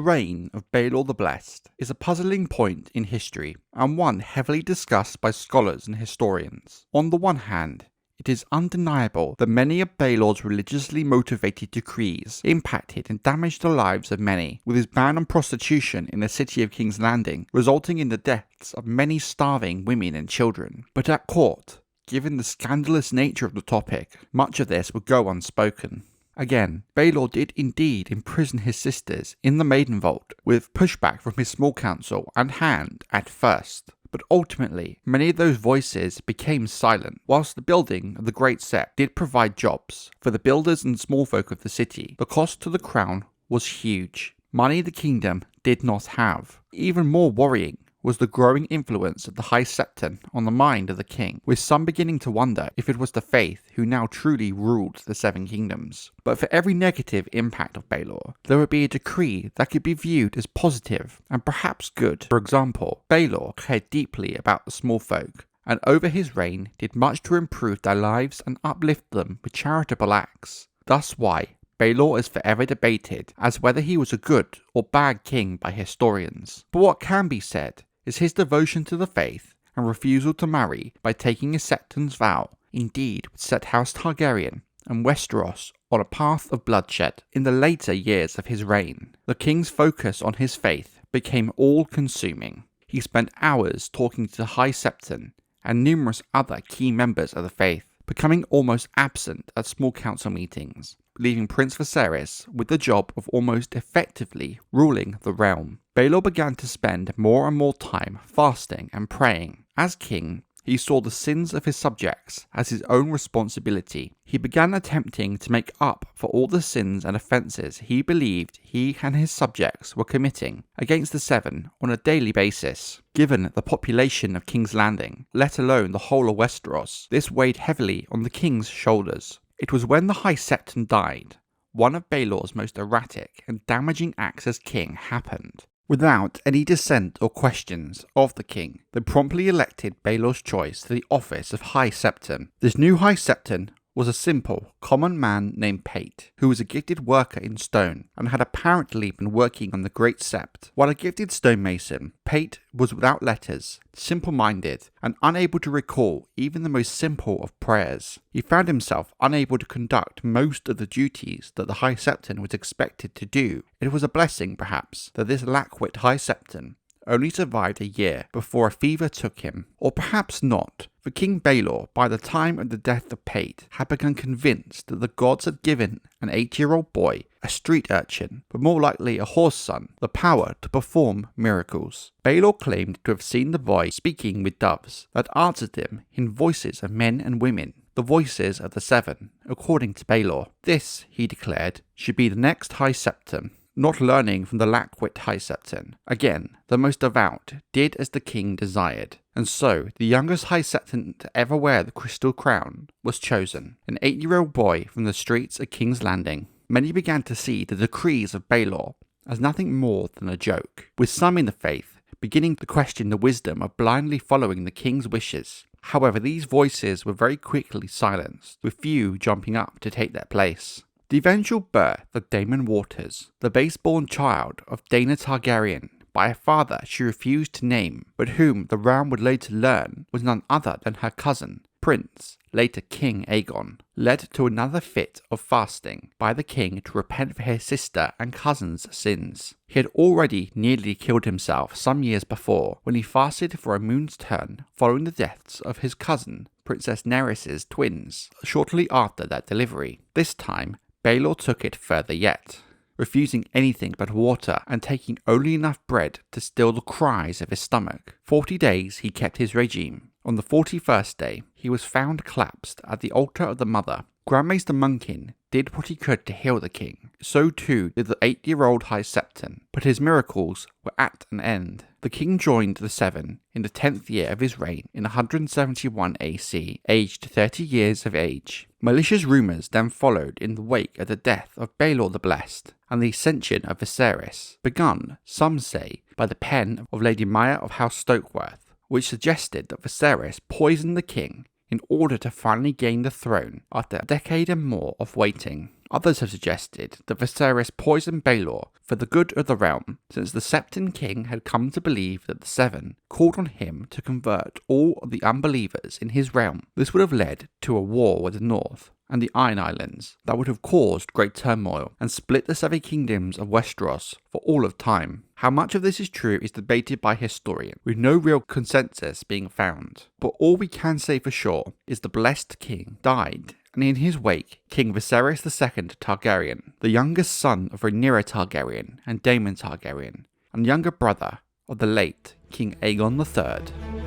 reign of Baelor the Blessed is a puzzling point in history, and one heavily discussed by scholars and historians. On the one hand, it is undeniable that many of Baelor's religiously motivated decrees impacted and damaged the lives of many, with his ban on prostitution in the city of King's Landing resulting in the deaths of many starving women and children. But at court, given the scandalous nature of the topic, much of this would go unspoken. Again, Baelor did indeed imprison his sisters in the Maiden Vault, with pushback from his small council and hand at first. But ultimately, many of those voices became silent. Whilst the building of the Great Sept did provide jobs for the builders and small folk of the city, the cost to the crown was huge. Money the kingdom did not have. Even more worrying was the growing influence of the High Septon on the mind of the king, with some beginning to wonder if it was the faith who now truly ruled the Seven Kingdoms. But for every negative impact of Baelor, there would be a decree that could be viewed as positive and perhaps good. For example, Baelor cared deeply about the small folk, and over his reign did much to improve their lives and uplift them with charitable acts. Thus why Baelor is forever debated as whether he was a good or bad king by historians. But what can be said is his devotion to the faith and refusal to marry by taking a Septon's vow indeed would set House Targaryen and Westeros on a path of bloodshed. In the later years of his reign, the king's focus on his faith became all-consuming. He spent hours talking to the High Septon and numerous other key members of the faith, becoming almost absent at small council meetings, leaving Prince Viserys with the job of almost effectively ruling the realm. Baelor began to spend more and more time fasting and praying. As king, he saw the sins of his subjects as his own responsibility. He began attempting to make up for all the sins and offences he believed he and his subjects were committing against the Seven on a daily basis. Given the population of King's Landing, let alone the whole of Westeros, this weighed heavily on the king's shoulders. It was when the High Septon died, one of Baelor's most erratic and damaging acts as king happened. Without any dissent or questions of the king, they promptly elected Baelor's choice to the office of High Septon. This new High Septon was a simple, common man named Pate, who was a gifted worker in stone and had apparently been working on the Great Sept. While a gifted stonemason, Pate was without letters, simple-minded, and unable to recall even the most simple of prayers. He found himself unable to conduct most of the duties that the High Septon was expected to do. It was a blessing, perhaps, that this lack-wit High Septon only survived a year before a fever took him. Or perhaps not, for King Baelor, by the time of the death of Pate, had become convinced that the gods had given an 8-year-old boy, a street urchin, but more likely a horse son, the power to perform miracles. Baelor claimed to have seen the boy speaking with doves that answered him in voices of men and women, the voices of the Seven, according to Baelor. This, he declared, should be the next High Septon. Not learning from the lack-wit High Septon, again, the most devout did as the king desired, and so the youngest High Septon to ever wear the crystal crown was chosen, an 8-year-old boy from the streets of King's Landing. Many began to see the decrees of Baelor as nothing more than a joke, with some in the faith beginning to question the wisdom of blindly following the king's wishes. However, these voices were very quickly silenced, with few jumping up to take their place. The eventual birth of Daemon Waters, the base-born child of Daena Targaryen, by a father she refused to name, but whom the realm would later learn was none other than her cousin, Prince, later King Aegon, led to another fit of fasting by the king to repent for his sister and cousin's sins. He had already nearly killed himself some years before when he fasted for a moon's turn following the deaths of his cousin, Princess Nerys' twins, shortly after their delivery. This time, Baelor took it further yet, refusing anything but water and taking only enough bread to still the cries of his stomach. 40 days he kept his regime. On the 41st day, he was found collapsed at the altar of the Mother. Grand Maester Munkin did what he could to heal the king. So too did the 8-year-old High Septon, but his miracles were at an end. The king joined the Seven in the 10th year of his reign in 171 AC, aged 30 years of age. Malicious rumours then followed in the wake of the death of Baelor the Blessed and the ascension of Viserys, begun, some say, by the pen of Lady Maya of House Stokeworth, which suggested that Viserys poisoned the king in order to finally gain the throne after a decade and more of waiting. Others have suggested that Viserys poisoned Baelor for the good of the realm, since the Septon King had come to believe that the Seven called on him to convert all of the unbelievers in his realm. This would have led to a war with the North and the Iron Islands that would have caused great turmoil and split the 7 kingdoms of Westeros for all of time. How much of this is true is debated by historians, with no real consensus being found. But all we can say for sure is the Blessed King died, and in his wake, King Viserys II Targaryen, the youngest son of Rhaenyra Targaryen and Daemon Targaryen, and younger brother of the late King Aegon III.